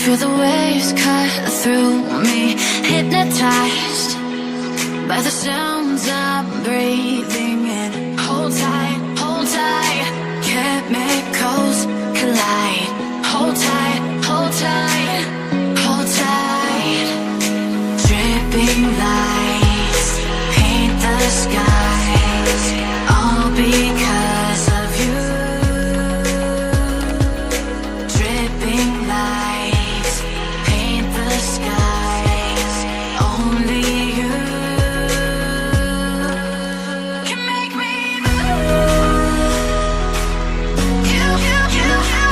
Feel the waves cut through me, hypnotized by the sounds I'm breathing in. Hold tight, hold tight, chemicals collide. Hold tight, hold tight, hold tight. Dripping lights paint the skies, all because of you. Dripping lights paint the skies, only you can make me move. You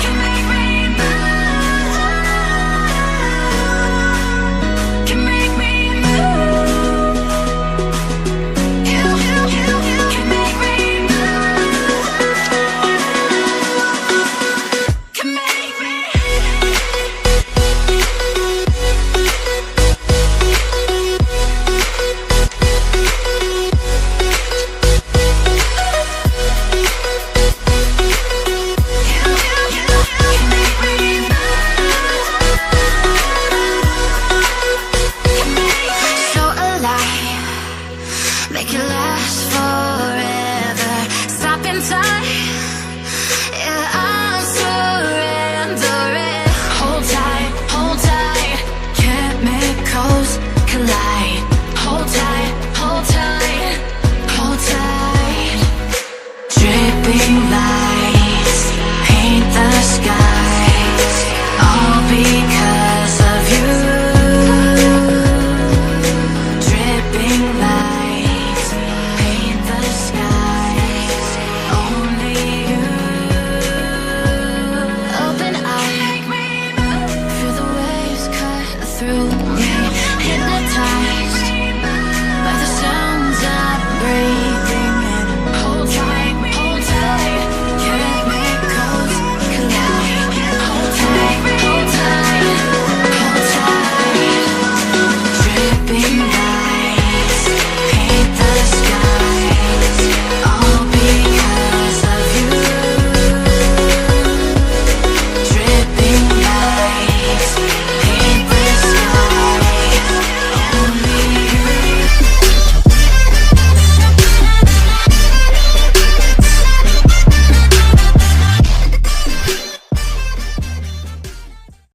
can make me move. Can make me move. You can make me move. Can make me. So alive, make it last forever. Stop in time, yeah, I'm surrendering. Hold tight, chemicals collide. Hold tight, hold tight, hold tight. Dripping lights paint the skies, all because of you. Dripping lights paint the skies, only you. Open eye, feel the waves cut through